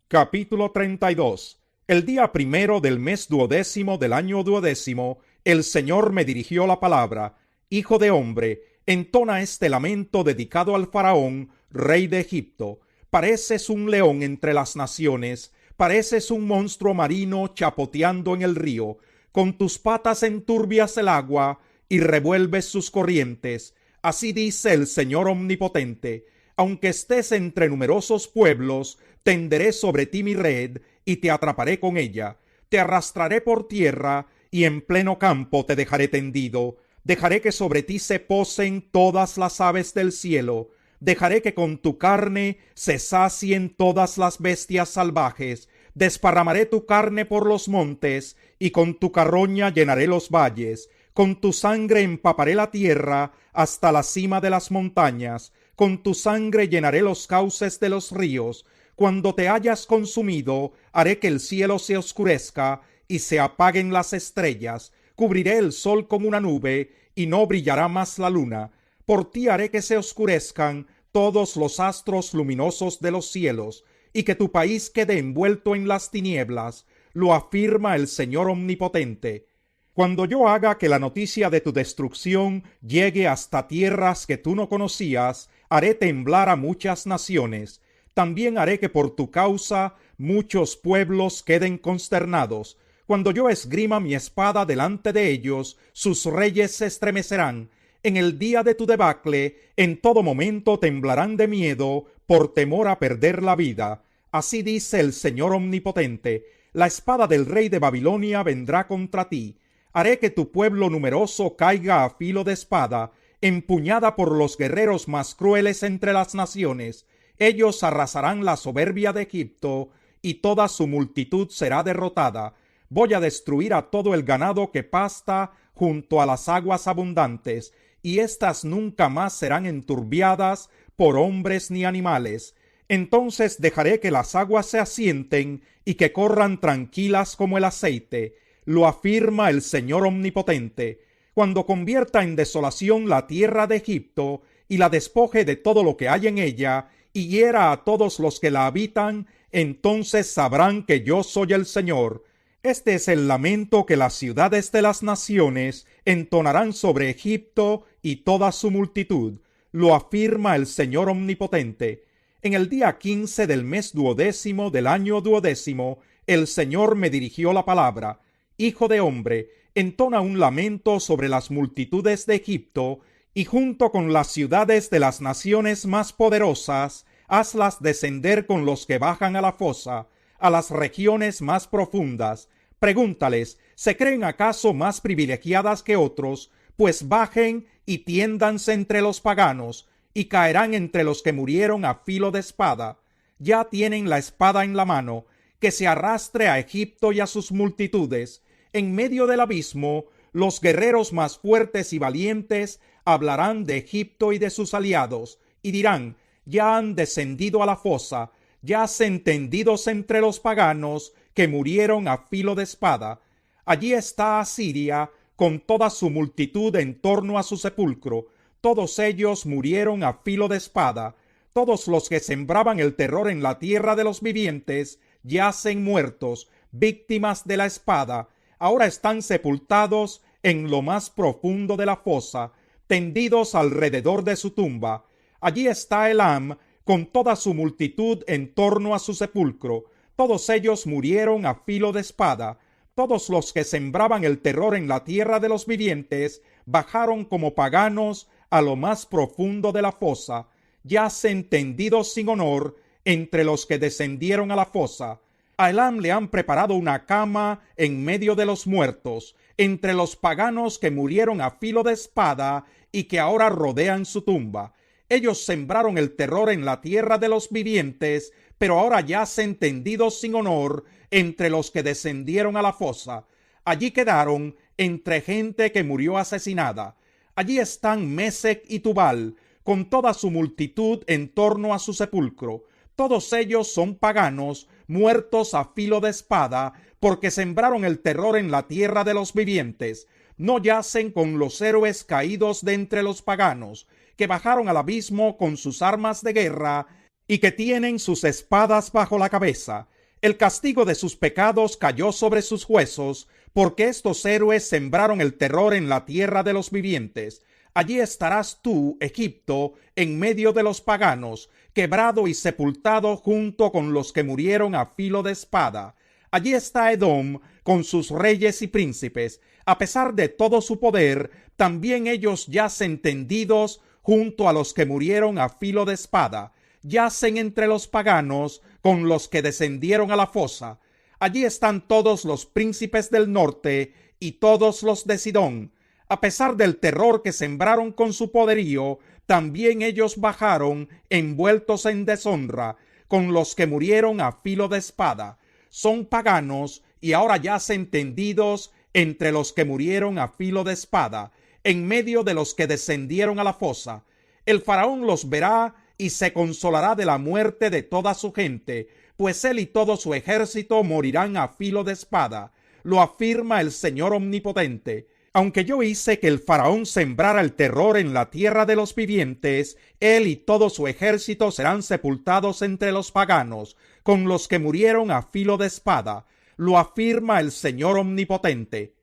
Capítulo 32. El día primero del mes duodécimo del año duodécimo, el Señor me dirigió la palabra: Hijo de hombre, entona este lamento dedicado al faraón, rey de Egipto. Pareces un león entre las naciones, pareces un monstruo marino chapoteando en el río. Con tus patas enturbias el agua y revuelves sus corrientes. Así dice el Señor omnipotente: aunque estés entre numerosos pueblos, tenderé sobre ti mi red y te atraparé con ella. Te arrastraré por tierra y en pleno campo te dejaré tendido. Dejaré que sobre ti se posen todas las aves del cielo. Dejaré que con tu carne se sacien todas las bestias salvajes. Desparramaré tu carne por los montes y con tu carroña llenaré los valles. Con tu sangre empaparé la tierra hasta la cima de las montañas. Con tu sangre llenaré los cauces de los ríos. Cuando te hayas consumido, haré que el cielo se oscurezca y se apaguen las estrellas. Cubriré el sol con una nube y no brillará más la luna. Por ti haré que se oscurezcan todos los astros luminosos de los cielos y que tu país quede envuelto en las tinieblas. Lo afirma el Señor omnipotente. Cuando yo haga que la noticia de tu destrucción llegue hasta tierras que tú no conocías, haré temblar a muchas naciones. También haré que por tu causa muchos pueblos queden consternados. Cuando yo esgrima mi espada delante de ellos, sus reyes se estremecerán. En el día de tu debacle, en todo momento temblarán de miedo por temor a perder la vida. Así dice el Señor omnipotente: la espada del rey de Babilonia vendrá contra ti. Haré que tu pueblo numeroso caiga a filo de espada, empuñada por los guerreros más crueles entre las naciones. Ellos arrasarán la soberbia de Egipto, y toda su multitud será derrotada. Voy a destruir a todo el ganado que pasta junto a las aguas abundantes, y éstas nunca más serán enturbiadas por hombres ni animales. Entonces dejaré que las aguas se asienten y que corran tranquilas como el aceite. Lo afirma el Señor omnipotente. Cuando convierta en desolación la tierra de Egipto y la despoje de todo lo que hay en ella, y hiera a todos los que la habitan, entonces sabrán que yo soy el Señor. Este es el lamento que las ciudades de las naciones entonarán sobre Egipto y toda su multitud. Lo afirma el Señor omnipotente. En el día 15 del mes duodécimo del año duodécimo, el Señor me dirigió la palabra: Hijo de hombre, entona un lamento sobre las multitudes de Egipto, y junto con las ciudades de las naciones más poderosas, hazlas descender con los que bajan a la fosa, a las regiones más profundas. Pregúntales: ¿se creen acaso más privilegiadas que otros? Pues bajen y tiéndanse entre los paganos, y caerán entre los que murieron a filo de espada. Ya tienen la espada en la mano, que se arrastre a Egipto y a sus multitudes. En medio del abismo, los guerreros más fuertes y valientes hablarán de Egipto y de sus aliados, y dirán: ya han descendido a la fosa, yacen tendidos entre los paganos que murieron a filo de espada. Allí está Asiria con toda su multitud en torno a su sepulcro. Todos ellos murieron a filo de espada. Todos los que sembraban el terror en la tierra de los vivientes yacen muertos, víctimas de la espada. Ahora están sepultados en lo más profundo de la fosa, tendidos alrededor de su tumba. Allí está Elam con toda su multitud en torno a su sepulcro. Todos ellos murieron a filo de espada. Todos los que sembraban el terror en la tierra de los vivientes bajaron como paganos a lo más profundo de la fosa. Yacen tendidos sin honor entre los que descendieron a la fosa. A Elam le han preparado una cama en medio de los muertos, entre los paganos que murieron a filo de espada y que ahora rodean su tumba. Ellos sembraron el terror en la tierra de los vivientes, pero ahora yacen tendidos sin honor entre los que descendieron a la fosa. Allí quedaron entre gente que murió asesinada. Allí están Mesec y Tubal, con toda su multitud en torno a su sepulcro. Todos ellos son paganos, muertos a filo de espada, porque sembraron el terror en la tierra de los vivientes. No yacen con los héroes caídos de entre los paganos, que bajaron al abismo con sus armas de guerra y que tienen sus espadas bajo la cabeza. El castigo de sus pecados cayó sobre sus huesos, porque estos héroes sembraron el terror en la tierra de los vivientes. Allí estarás tú, Egipto, en medio de los paganos, quebrado y sepultado junto con los que murieron a filo de espada. Allí está Edom con sus reyes y príncipes. A pesar de todo su poder, también ellos yacen tendidos junto a los que murieron a filo de espada. Yacen entre los paganos con los que descendieron a la fosa. Allí están todos los príncipes del norte y todos los de Sidón. A pesar del terror que sembraron con su poderío, también ellos bajaron envueltos en deshonra con los que murieron a filo de espada. Son paganos y ahora yacen tendidos entre los que murieron a filo de espada, en medio de los que descendieron a la fosa. El faraón los verá y se consolará de la muerte de toda su gente, pues él y todo su ejército morirán a filo de espada. Lo afirma el Señor Omnipotente. Aunque yo hice que el faraón sembrara el terror en la tierra de los vivientes, él y todo su ejército serán sepultados entre los paganos, con los que murieron a filo de espada. Lo afirma el Señor Omnipotente.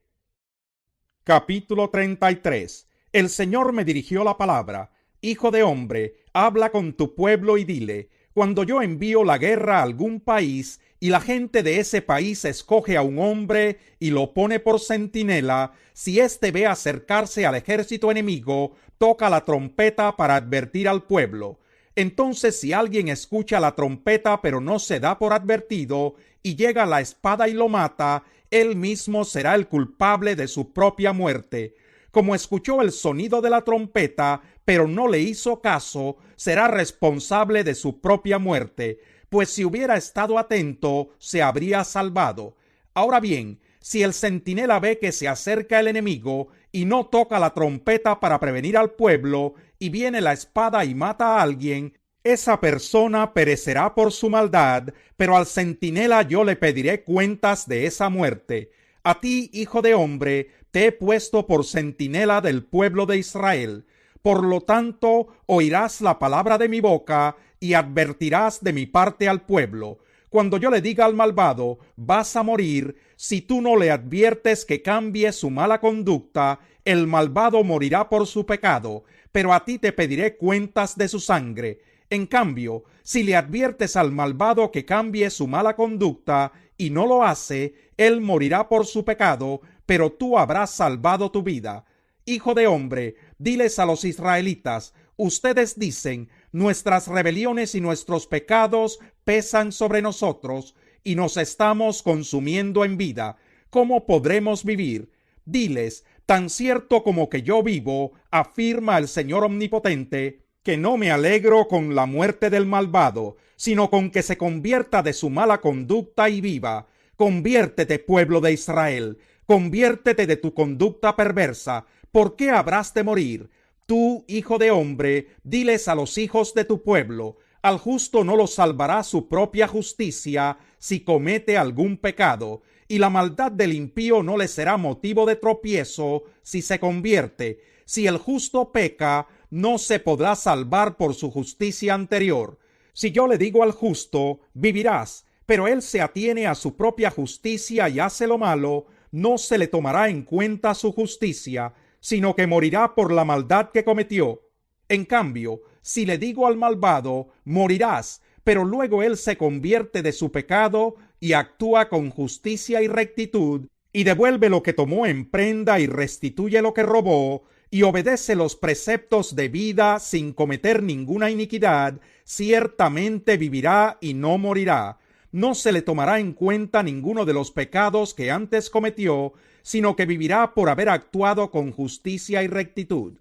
Capítulo 33. El Señor me dirigió la palabra: Hijo de hombre, habla con tu pueblo y dile: cuando yo envío la guerra a algún país y la gente de ese país escoge a un hombre y lo pone por centinela, si éste ve acercarse al ejército enemigo, toca la trompeta para advertir al pueblo. Entonces, si alguien escucha la trompeta pero no se da por advertido y llega la espada y lo mata, él mismo será el culpable de su propia muerte. Como escuchó el sonido de la trompeta, pero no le hizo caso, será responsable de su propia muerte, pues si hubiera estado atento, se habría salvado. Ahora bien, si el centinela ve que se acerca el enemigo y no toca la trompeta para prevenir al pueblo, y viene la espada y mata a alguien, esa persona perecerá por su maldad, pero al centinela yo le pediré cuentas de esa muerte. A ti, hijo de hombre, te he puesto por centinela del pueblo de Israel. Por lo tanto, oirás la palabra de mi boca y advertirás de mi parte al pueblo. Cuando yo le diga al malvado: vas a morir, si tú no le adviertes que cambie su mala conducta, el malvado morirá por su pecado, pero a ti te pediré cuentas de su sangre. En cambio, si le adviertes al malvado que cambie su mala conducta y no lo hace, él morirá por su pecado, pero tú habrás salvado tu vida. Hijo de hombre, diles a los israelitas: ustedes dicen: nuestras rebeliones y nuestros pecados pesan sobre nosotros y nos estamos consumiendo en vida. ¿Cómo podremos vivir? Diles: tan cierto como que yo vivo, afirma el Señor Omnipotente, que no me alegro con la muerte del malvado, sino con que se convierta de su mala conducta y viva. Conviértete, pueblo de Israel, conviértete de tu conducta perversa. ¿Por qué habrás de morir? Tú, hijo de hombre, diles a los hijos de tu pueblo: al justo no lo salvará su propia justicia si comete algún pecado, y la maldad del impío no le será motivo de tropiezo si se convierte. Si el justo peca, no se podrá salvar por su justicia anterior. Si yo le digo al justo: vivirás, pero él se atiene a su propia justicia y hace lo malo, no se le tomará en cuenta su justicia, sino que morirá por la maldad que cometió. En cambio, si le digo al malvado: morirás, pero luego él se convierte de su pecado y actúa con justicia y rectitud, y devuelve lo que tomó en prenda y restituye lo que robó, y obedece los preceptos de vida sin cometer ninguna iniquidad, ciertamente vivirá y no morirá. No se le tomará en cuenta ninguno de los pecados que antes cometió, sino que vivirá por haber actuado con justicia y rectitud.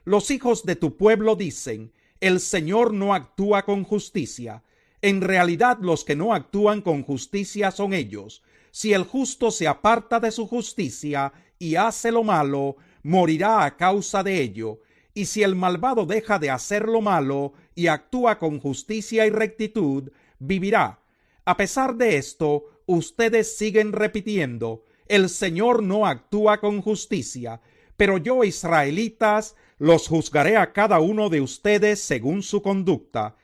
Los hijos de tu pueblo dicen: el Señor no actúa con justicia. En realidad, los que no actúan con justicia son ellos. Si el justo se aparta de su justicia y hace lo malo, morirá a causa de ello. Y si el malvado deja de hacer lo malo y actúa con justicia y rectitud, vivirá. A pesar de esto, ustedes siguen repitiendo: el Señor no actúa con justicia. Pero yo, israelitas, los juzgaré a cada uno de ustedes según su conducta.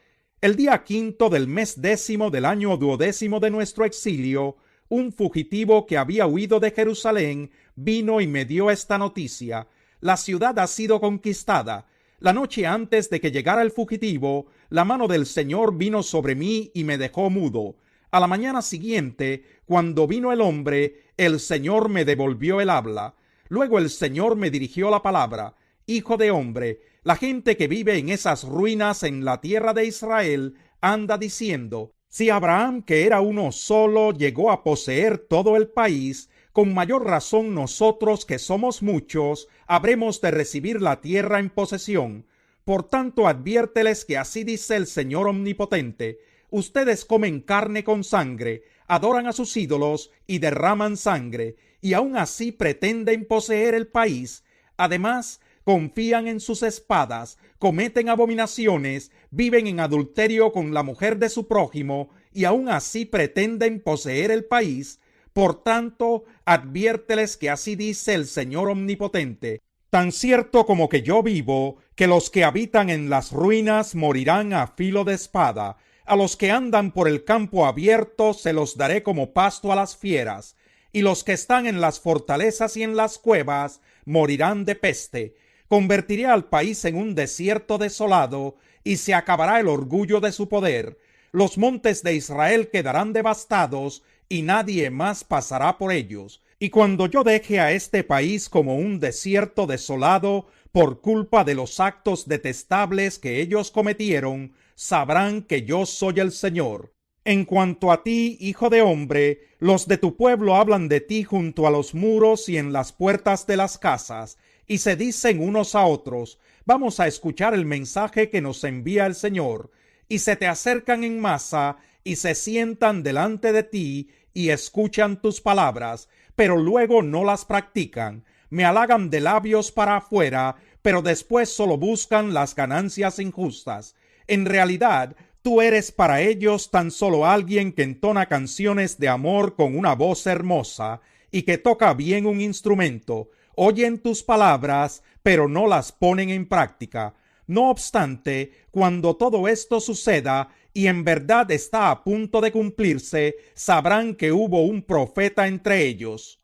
El día 5 del mes 10 del año 12 de nuestro exilio, un fugitivo que había huido de Jerusalén vino y me dio esta noticia: la ciudad ha sido conquistada. La noche antes de que llegara el fugitivo, la mano del Señor vino sobre mí y me dejó mudo. A la mañana siguiente, cuando vino el hombre, el Señor me devolvió el habla. Luego el Señor me dirigió la palabra: Hijo de hombre, la gente que vive en esas ruinas en la tierra de Israel anda diciendo: si Abraham, que era uno solo, llegó a poseer todo el país, con mayor razón nosotros, que somos muchos, habremos de recibir la tierra en posesión. Por tanto, adviérteles que así dice el Señor Omnipotente: ustedes comen carne con sangre, adoran a sus ídolos y derraman sangre, y aun así pretenden poseer el país. Además, confían en sus espadas, cometen abominaciones, viven en adulterio con la mujer de su prójimo, y aun así pretenden poseer el país. Por tanto, adviérteles que así dice el Señor Omnipotente: tan cierto como que yo vivo, que los que habitan en las ruinas morirán a filo de espada. A los que andan por el campo abierto se los daré como pasto a las fieras, y los que están en las fortalezas y en las cuevas morirán de peste. Convertiré al país en un desierto desolado, y se acabará el orgullo de su poder. Los montes de Israel quedarán devastados, y nadie más pasará por ellos. Y cuando yo deje a este país como un desierto desolado por culpa de los actos detestables que ellos cometieron, sabrán que yo soy el Señor. En cuanto a ti, hijo de hombre, los de tu pueblo hablan de ti junto a los muros y en las puertas de las casas, y se dicen unos a otros: vamos a escuchar el mensaje que nos envía el Señor. Y se te acercan en masa y se sientan delante de ti y escuchan tus palabras, pero luego no las practican. Me halagan de labios para afuera, pero después solo buscan las ganancias injustas. En realidad, tú eres para ellos tan solo alguien que entona canciones de amor con una voz hermosa y que toca bien un instrumento. Oyen tus palabras, pero no las ponen en práctica. No obstante, cuando todo esto suceda, y en verdad está a punto de cumplirse, sabrán que hubo un profeta entre ellos.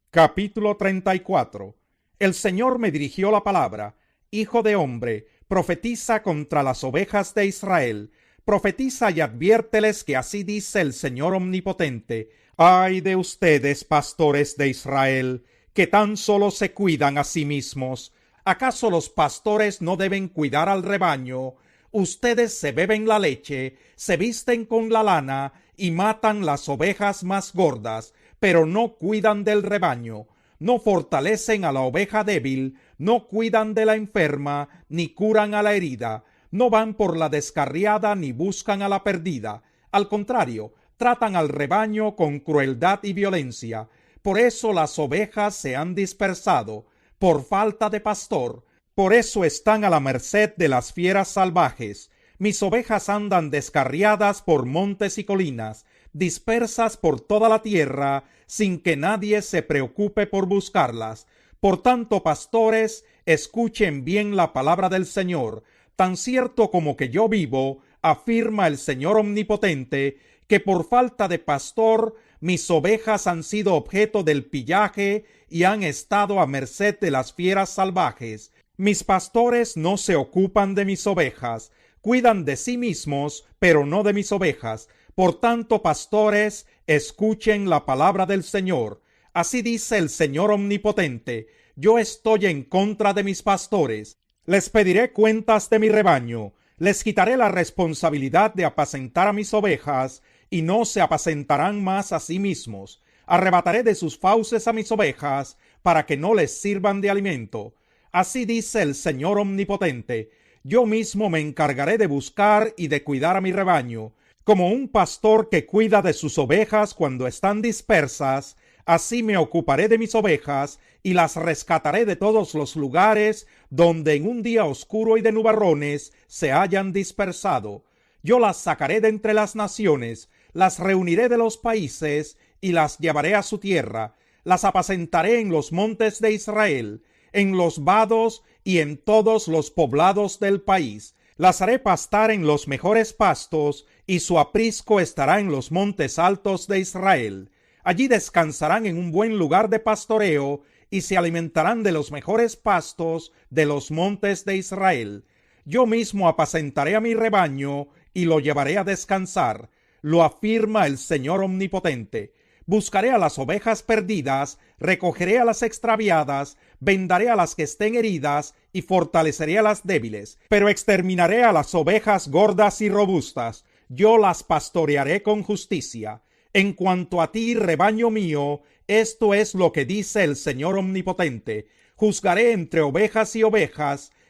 Capítulo 34. El Señor me dirigió la palabra: Hijo de hombre, profetiza contra las ovejas de Israel. Profetiza y adviérteles que así dice el Señor Omnipotente: ay de ustedes, pastores de Israel, que tan solo se cuidan a sí mismos. ¿Acaso los pastores no deben cuidar al rebaño? Ustedes se beben la leche, se visten con la lana y matan las ovejas más gordas, pero no cuidan del rebaño. No fortalecen a la oveja débil, no cuidan de la enferma, ni curan a la herida. No van por la descarriada ni buscan a la perdida. Al contrario, tratan al rebaño con crueldad y violencia. Por eso las ovejas se han dispersado, por falta de pastor. Por eso están a la merced de las fieras salvajes. Mis ovejas andan descarriadas por montes y colinas, dispersas por toda la tierra, sin que nadie se preocupe por buscarlas. Por tanto, pastores, escuchen bien la palabra del Señor. Tan cierto como que yo vivo, afirma el Señor Omnipotente, que por falta de pastor mis ovejas han sido objeto del pillaje y han estado a merced de las fieras salvajes. Mis pastores no se ocupan de mis ovejas, cuidan de sí mismos, pero no de mis ovejas. Por tanto, pastores, escuchen la palabra del Señor. Así dice el Señor Omnipotente: yo estoy en contra de mis pastores. Les pediré cuentas de mi rebaño. Les quitaré la responsabilidad de apacentar a mis ovejas, y no se apacentarán más a sí mismos. Arrebataré de sus fauces a mis ovejas, para que no les sirvan de alimento. Así dice el Señor Omnipotente: yo mismo me encargaré de buscar y de cuidar a mi rebaño. Como un pastor que cuida de sus ovejas cuando están dispersas, así me ocuparé de mis ovejas y las rescataré de todos los lugares donde en un día oscuro y de nubarrones se hayan dispersado. Yo las sacaré de entre las naciones, las reuniré de los países y las llevaré a su tierra. Las apacentaré en los montes de Israel, en los vados y en todos los poblados del país. Las haré pastar en los mejores pastos, y su aprisco estará en los montes altos de Israel. Allí descansarán en un buen lugar de pastoreo, y se alimentarán de los mejores pastos de los montes de Israel. Yo mismo apacentaré a mi rebaño, y lo llevaré a descansar, lo afirma el Señor Omnipotente. Buscaré a las ovejas perdidas, recogeré a las extraviadas, vendaré a las que estén heridas y fortaleceré a las débiles, pero exterminaré a las ovejas gordas y robustas. Yo las pastorearé con justicia. En cuanto a ti, rebaño mío, esto es lo que dice el Señor Omnipotente. Juzgaré entre ovejas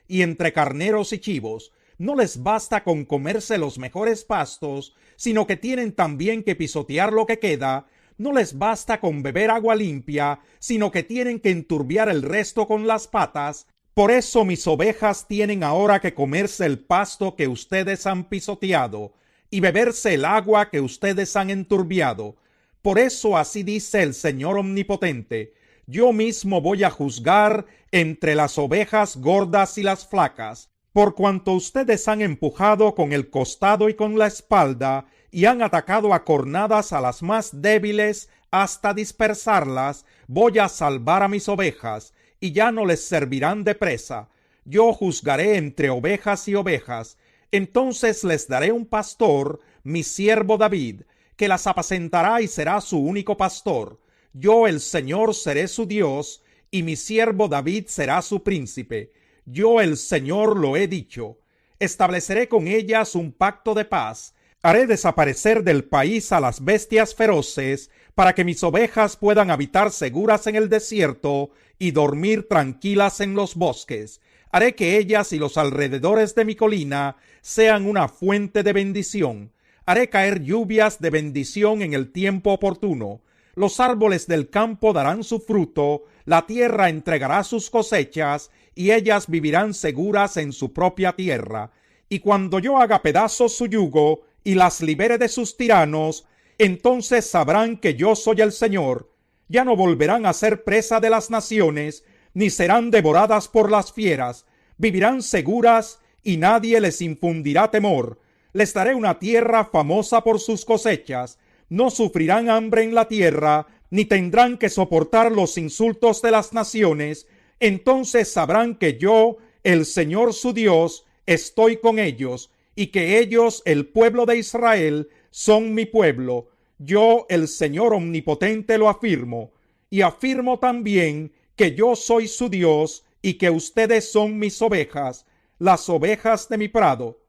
y entre carneros y chivos. No les basta con comerse los mejores pastos, sino que tienen también que pisotear lo que queda. No les basta con beber agua limpia, sino que tienen que enturbiar el resto con las patas. Por eso mis ovejas tienen ahora que comerse el pasto que ustedes han pisoteado, y beberse el agua que ustedes han enturbiado. Por eso así dice el Señor Omnipotente: yo mismo voy a juzgar entre las ovejas gordas y las flacas, por cuanto ustedes han empujado con el costado y con la espalda, y han atacado a cornadas a las más débiles hasta dispersarlas. Voy a salvar a mis ovejas, y ya no les servirán de presa. Yo juzgaré entre ovejas y ovejas. Entonces les daré un pastor, mi siervo David, que las apacentará y será su único pastor. Yo, el Señor, seré su Dios, y mi siervo David será su príncipe. Yo, el Señor, lo he dicho. Estableceré con ellas un pacto de paz. Haré desaparecer del país a las bestias feroces, para que mis ovejas puedan habitar seguras en el desierto y dormir tranquilas en los bosques. Haré que ellas y los alrededores de mi colina sean una fuente de bendición. Haré caer lluvias de bendición en el tiempo oportuno. Los árboles del campo darán su fruto, la tierra entregará sus cosechas, y ellas vivirán seguras en su propia tierra. Y cuando yo haga pedazos su yugo, y las libere de sus tiranos, entonces sabrán que yo soy el Señor. Ya no volverán a ser presa de las naciones, ni serán devoradas por las fieras. Vivirán seguras, y nadie les infundirá temor. Les daré una tierra famosa por sus cosechas. No sufrirán hambre en la tierra, ni tendrán que soportar los insultos de las naciones. Entonces sabrán que yo, el Señor su Dios, estoy con ellos, y que ellos, el pueblo de Israel, son mi pueblo. Yo, el Señor Omnipotente, lo afirmo. Y afirmo también que yo soy su Dios, y que ustedes son mis ovejas, las ovejas de mi prado.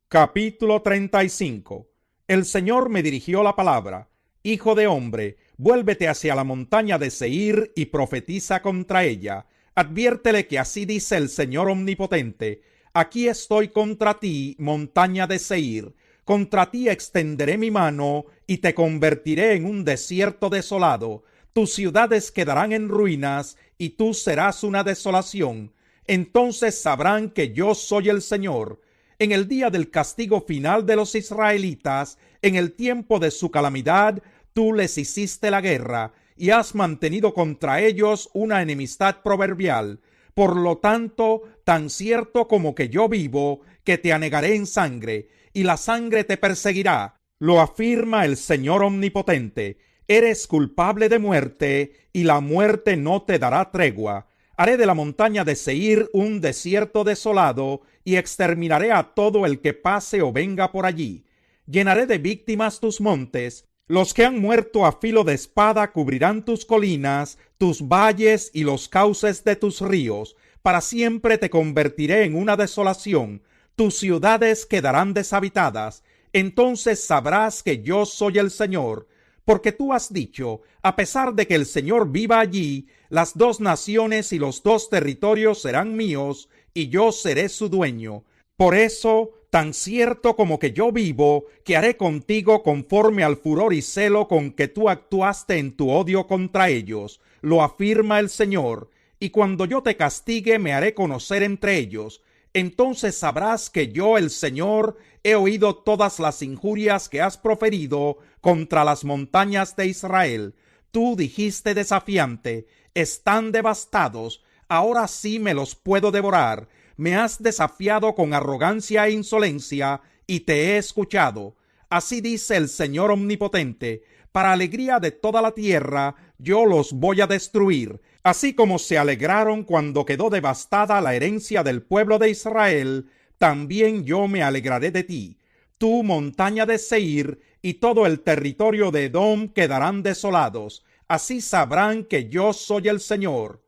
Capítulo 35. El Señor me dirigió la palabra: Hijo de hombre, vuélvete hacia la montaña de Seir y profetiza contra ella. Adviértele que así dice el Señor Omnipotente: aquí estoy contra ti, montaña de Seir. Contra ti extenderé mi mano y te convertiré en un desierto desolado. Tus ciudades quedarán en ruinas y tú serás una desolación. Entonces sabrán que yo soy el Señor. En el día del castigo final de los israelitas, en el tiempo de su calamidad, tú les hiciste la guerra y has mantenido contra ellos una enemistad proverbial. Por lo tanto, tan cierto como que yo vivo, que te anegaré en sangre, y la sangre te perseguirá, lo afirma el Señor Omnipotente. Eres culpable de muerte, y la muerte no te dará tregua. Haré de la montaña de Seir un desierto desolado, y exterminaré a todo el que pase o venga por allí. Llenaré de víctimas tus montes. Los que han muerto a filo de espada cubrirán tus colinas, tus valles y los cauces de tus ríos. Para siempre te convertiré en una desolación. Tus ciudades quedarán deshabitadas. Entonces sabrás que yo soy el Señor. Porque tú has dicho: a pesar de que el Señor viva allí, las dos naciones y los dos territorios serán míos, y yo seré su dueño. Por eso, tan cierto como que yo vivo, que haré contigo conforme al furor y celo con que tú actuaste en tu odio contra ellos, lo afirma el Señor. Y cuando yo te castigue, me haré conocer entre ellos. Entonces sabrás que yo, el Señor, he oído todas las injurias que has proferido contra las montañas de Israel. Tú dijiste desafiante: están devastados, ahora sí me los puedo devorar. Me has desafiado con arrogancia e insolencia, y te he escuchado. Así dice el Señor Omnipotente: para alegría de toda la tierra, yo los voy a destruir, así como se alegraron cuando quedó devastada la herencia del pueblo de Israel, también yo me alegraré de ti. Tú, montaña de Seir, y todo el territorio de Edom quedarán desolados. Así sabrán que yo soy el Señor.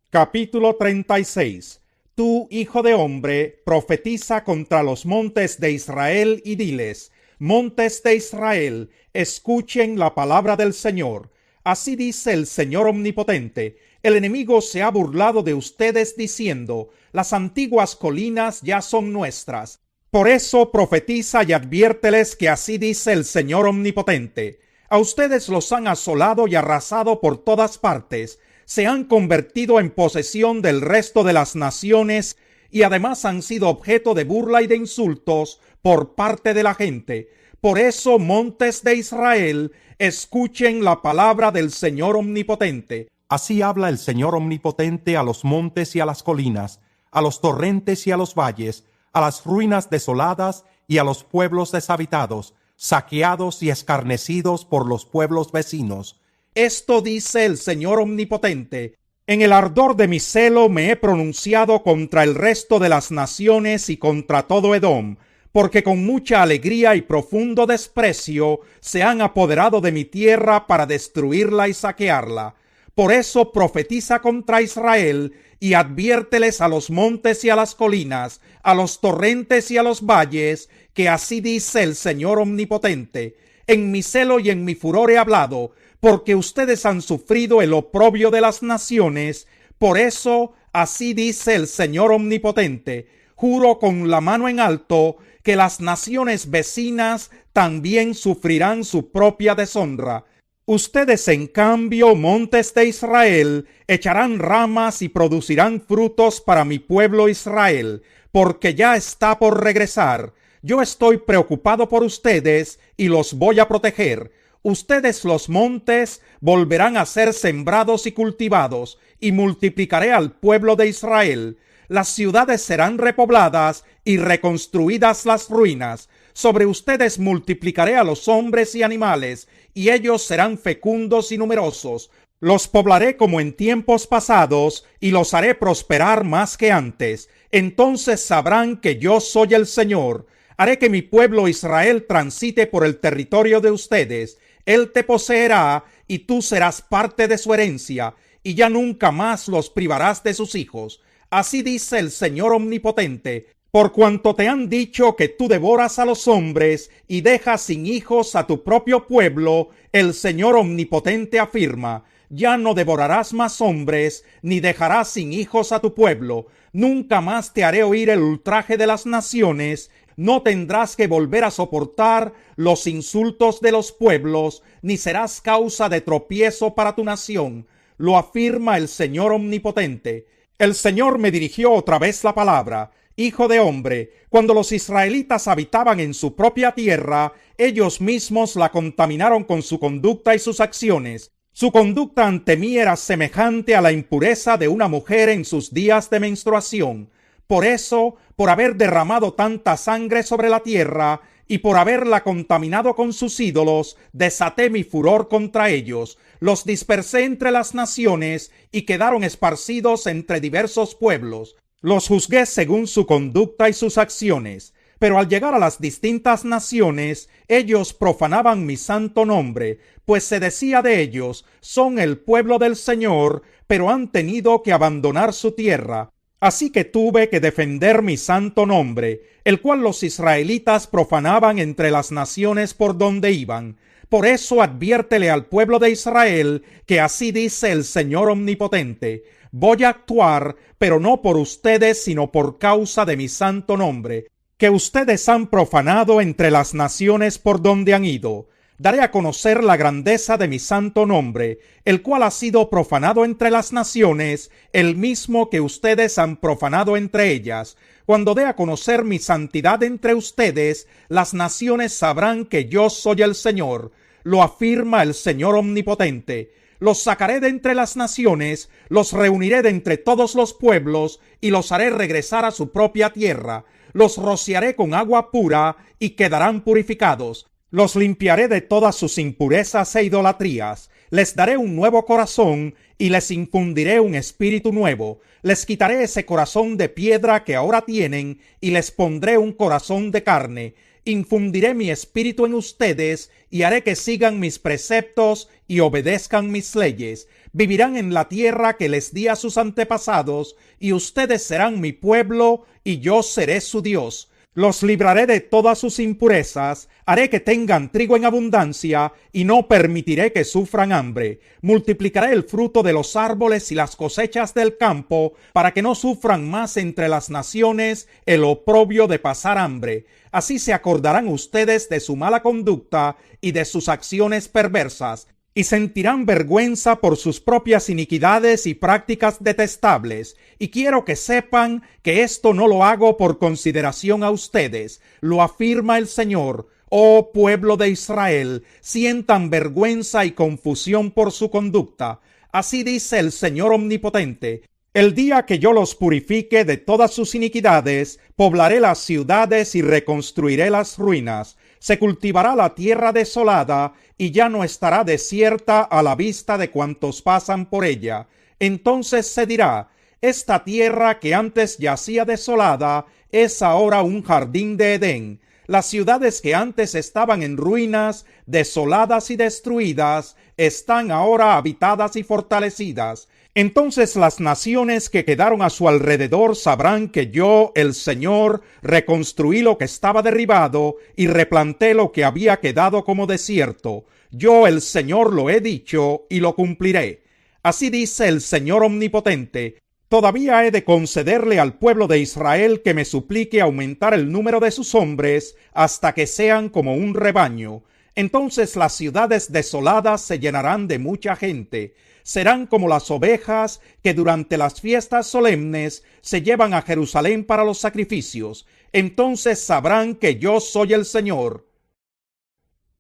Capítulo 36. Tú, hijo de hombre, profetiza contra los montes de Israel y diles: montes de Israel, escuchen la palabra del Señor. Así dice el Señor Omnipotente: el enemigo se ha burlado de ustedes diciendo: las antiguas colinas ya son nuestras. Por eso profetiza y adviérteles que así dice el Señor Omnipotente: a ustedes los han asolado y arrasado por todas partes, se han convertido en posesión del resto de las naciones y además han sido objeto de burla y de insultos por parte de la gente. Por eso, montes de Israel, escuchen la palabra del Señor Omnipotente. Así habla el Señor Omnipotente a los montes y a las colinas, a los torrentes y a los valles, a las ruinas desoladas y a los pueblos deshabitados, saqueados y escarnecidos por los pueblos vecinos. Esto dice el Señor Omnipotente: en el ardor de mi celo me he pronunciado contra el resto de las naciones y contra todo Edom, porque con mucha alegría y profundo desprecio se han apoderado de mi tierra para destruirla y saquearla. Por eso profetiza contra Israel y adviérteles a los montes y a las colinas, a los torrentes y a los valles, que así dice el Señor Omnipotente: en mi celo y en mi furor he hablado, porque ustedes han sufrido el oprobio de las naciones. Por eso, así dice el Señor Omnipotente: juro con la mano en alto que las naciones vecinas también sufrirán su propia deshonra. Ustedes, en cambio, montes de Israel, echarán ramas y producirán frutos para mi pueblo Israel, porque ya está por regresar. Yo estoy preocupado por ustedes y los voy a proteger. Ustedes, los montes, volverán a ser sembrados y cultivados, y multiplicaré al pueblo de Israel. Las ciudades serán repobladas y reconstruidas las ruinas. Sobre ustedes multiplicaré a los hombres y animales, y ellos serán fecundos y numerosos. Los poblaré como en tiempos pasados, y los haré prosperar más que antes. Entonces sabrán que yo soy el Señor. Haré que mi pueblo Israel transite por el territorio de ustedes. Él te poseerá, y tú serás parte de su herencia, y ya nunca más los privarás de sus hijos. Así dice el Señor Omnipotente: por cuanto te han dicho que tú devoras a los hombres y dejas sin hijos a tu propio pueblo, el Señor Omnipotente afirma: ya no devorarás más hombres, ni dejarás sin hijos a tu pueblo. Nunca más te haré oír el ultraje de las naciones. No tendrás que volver a soportar los insultos de los pueblos, ni serás causa de tropiezo para tu nación. Lo afirma el Señor Omnipotente. El Señor me dirigió otra vez la palabra: hijo de hombre, cuando los israelitas habitaban en su propia tierra, ellos mismos la contaminaron con su conducta y sus acciones. Su conducta ante mí era semejante a la impureza de una mujer en sus días de menstruación. Por eso, por haber derramado tanta sangre sobre la tierra y por haberla contaminado con sus ídolos, desaté mi furor contra ellos. Los dispersé entre las naciones y quedaron esparcidos entre diversos pueblos. Los juzgué según su conducta y sus acciones. Pero al llegar a las distintas naciones, ellos profanaban mi santo nombre, pues se decía de ellos: son el pueblo del Señor, pero han tenido que abandonar su tierra. Así que tuve que defender mi santo nombre, el cual los israelitas profanaban entre las naciones por donde iban. Por eso adviértele al pueblo de Israel que así dice el Señor Omnipotente: voy a actuar, pero no por ustedes, sino por causa de mi santo nombre, que ustedes han profanado entre las naciones por donde han ido. Daré a conocer la grandeza de mi santo nombre, el cual ha sido profanado entre las naciones, el mismo que ustedes han profanado entre ellas. Cuando dé a conocer mi santidad entre ustedes, las naciones sabrán que yo soy el Señor. Lo afirma el Señor Omnipotente. Los sacaré de entre las naciones, los reuniré de entre todos los pueblos, y los haré regresar a su propia tierra. Los rociaré con agua pura, y quedarán purificados. Los limpiaré de todas sus impurezas e idolatrías. Les daré un nuevo corazón, y les infundiré un espíritu nuevo. Les quitaré ese corazón de piedra que ahora tienen, y les pondré un corazón de carne. Infundiré mi espíritu en ustedes, y haré que sigan mis preceptos y obedezcan mis leyes. Vivirán en la tierra que les di a sus antepasados, y ustedes serán mi pueblo, y yo seré su Dios. Los libraré de todas sus impurezas, haré que tengan trigo en abundancia, y no permitiré que sufran hambre. Multiplicaré el fruto de los árboles y las cosechas del campo, para que no sufran más entre las naciones el oprobio de pasar hambre. Así se acordarán ustedes de su mala conducta y de sus acciones perversas, y sentirán vergüenza por sus propias iniquidades y prácticas detestables. Y quiero que sepan que esto no lo hago por consideración a ustedes, lo afirma el Señor. Oh pueblo de Israel, sientan vergüenza y confusión por su conducta. Así dice el Señor Omnipotente: el día que yo los purifique de todas sus iniquidades, poblaré las ciudades y reconstruiré las ruinas. Se cultivará la tierra desolada, y ya no estará desierta a la vista de cuantos pasan por ella. Entonces se dirá: esta tierra que antes yacía desolada es ahora un jardín de Edén. Las ciudades que antes estaban en ruinas, desoladas y destruidas, están ahora habitadas y fortalecidas. Entonces las naciones que quedaron a su alrededor sabrán que yo, el Señor, reconstruí lo que estaba derribado y replanté lo que había quedado como desierto. Yo, el Señor, lo he dicho y lo cumpliré. Así dice el Señor Omnipotente: todavía he de concederle al pueblo de Israel que me suplique aumentar el número de sus hombres hasta que sean como un rebaño. Entonces las ciudades desoladas se llenarán de mucha gente. Serán como las ovejas que durante las fiestas solemnes se llevan a Jerusalén para los sacrificios. Entonces sabrán que yo soy el Señor.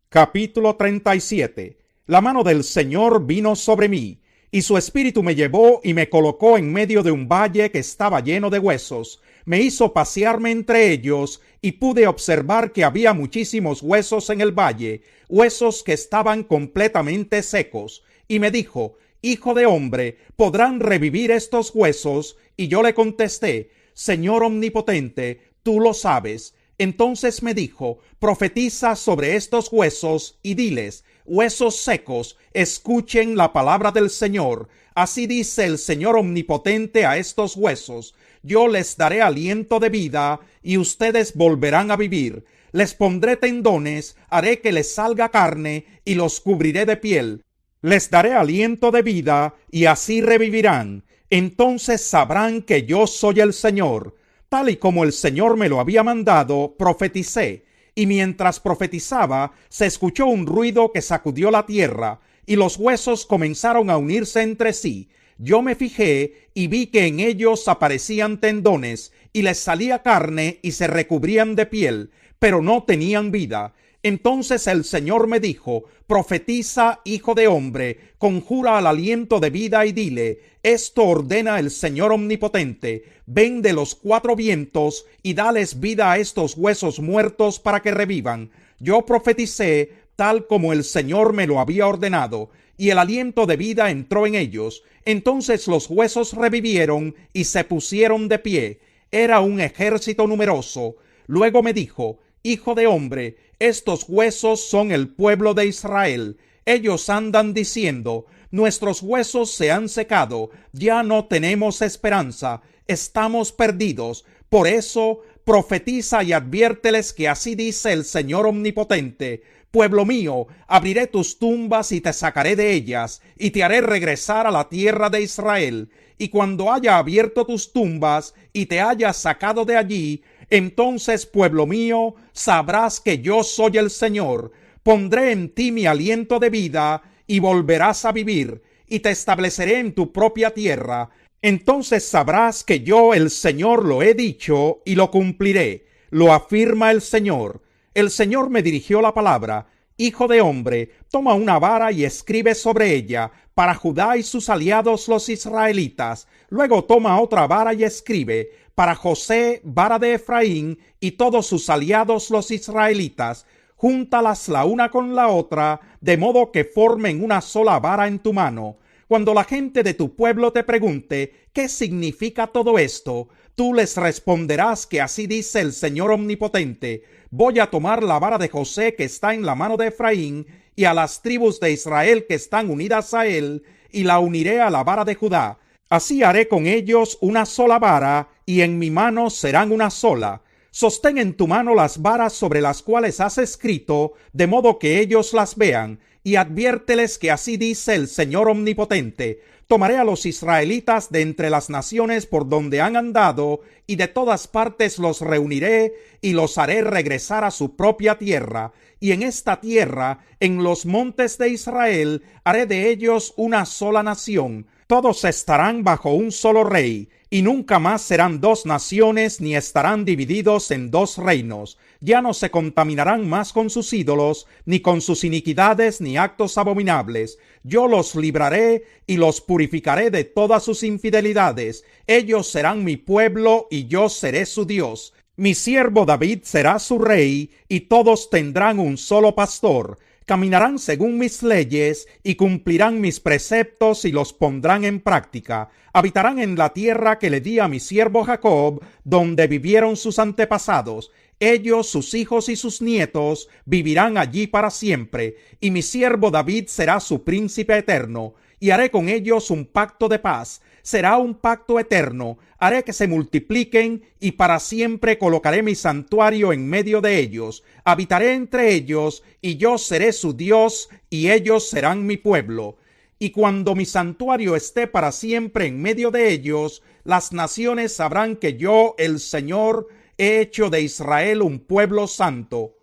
Capítulo 37. La mano del Señor vino sobre mí, y su espíritu me llevó y me colocó en medio de un valle que estaba lleno de huesos. Me hizo pasearme entre ellos, y pude observar que había muchísimos huesos en el valle, huesos que estaban completamente secos. Y me dijo: hijo de hombre, ¿podrán revivir estos huesos? Y yo le contesté: Señor Omnipotente, tú lo sabes. Entonces me dijo: profetiza sobre estos huesos y diles: huesos secos, escuchen la palabra del Señor. Así dice el Señor Omnipotente a estos huesos: yo les daré aliento de vida, y ustedes volverán a vivir. Les pondré tendones, haré que les salga carne, y los cubriré de piel. Les daré aliento de vida, y así revivirán. Entonces sabrán que yo soy el Señor. Tal y como el Señor me lo había mandado, profeticé. Y mientras profetizaba, se escuchó un ruido que sacudió la tierra, y los huesos comenzaron a unirse entre sí. Yo me fijé y vi que en ellos aparecían tendones, y les salía carne y se recubrían de piel, pero no tenían vida. Entonces el Señor me dijo: profetiza, hijo de hombre, conjura al aliento de vida y dile: esto ordena el Señor Omnipotente, ven de los cuatro vientos y dales vida a estos huesos muertos para que revivan. Yo profeticé tal como el Señor me lo había ordenado, y el aliento de vida entró en ellos. Entonces los huesos revivieron y se pusieron de pie. Era un ejército numeroso. Luego me dijo: hijo de hombre, estos huesos son el pueblo de Israel. Ellos andan diciendo: nuestros huesos se han secado, ya no tenemos esperanza, estamos perdidos. Por eso profetiza y adviérteles que así dice el Señor Omnipotente: pueblo mío, abriré tus tumbas y te sacaré de ellas, y te haré regresar a la tierra de Israel. Y cuando haya abierto tus tumbas y te haya sacado de allí, entonces, pueblo mío, sabrás que yo soy el Señor. Pondré en ti mi aliento de vida, y volverás a vivir, y te estableceré en tu propia tierra. Entonces sabrás que yo, el Señor, lo he dicho, y lo cumpliré. Lo afirma el Señor. El Señor me dirigió la palabra: Hijo de hombre, toma una vara y escribe sobre ella, para Judá y sus aliados los israelitas. Luego toma otra vara y escribe, para José, vara de Efraín, y todos sus aliados los israelitas. Júntalas la una con la otra, de modo que formen una sola vara en tu mano. Cuando la gente de tu pueblo te pregunte, ¿qué significa todo esto?, tú les responderás que así dice el Señor Omnipotente: voy a tomar la vara de José que está en la mano de Efraín, y a las tribus de Israel que están unidas a él, y la uniré a la vara de Judá. Así haré con ellos una sola vara, y en mi mano serán una sola. Sostén en tu mano las varas sobre las cuales has escrito, de modo que ellos las vean, y adviérteles que así dice el Señor Omnipotente: tomaré a los israelitas de entre las naciones por donde han andado, y de todas partes los reuniré, y los haré regresar a su propia tierra. Y en esta tierra, en los montes de Israel, haré de ellos una sola nación. Todos estarán bajo un solo rey, y nunca más serán dos naciones, ni estarán divididos en dos reinos. Ya no se contaminarán más con sus ídolos, ni con sus iniquidades, ni actos abominables. Yo los libraré y los purificaré de todas sus infidelidades. Ellos serán mi pueblo, y yo seré su Dios. Mi siervo David será su rey, y todos tendrán un solo pastor. Caminarán según mis leyes y cumplirán mis preceptos y los pondrán en práctica. Habitarán en la tierra que le di a mi siervo Jacob, donde vivieron sus antepasados. Ellos, sus hijos y sus nietos vivirán allí para siempre, y mi siervo David será su príncipe eterno. Y haré con ellos un pacto de paz. Será un pacto eterno. Haré que se multipliquen, y para siempre colocaré mi santuario en medio de ellos. Habitaré entre ellos, y yo seré su Dios, y ellos serán mi pueblo. Y cuando mi santuario esté para siempre en medio de ellos, las naciones sabrán que yo, el Señor, he hecho de Israel un pueblo santo.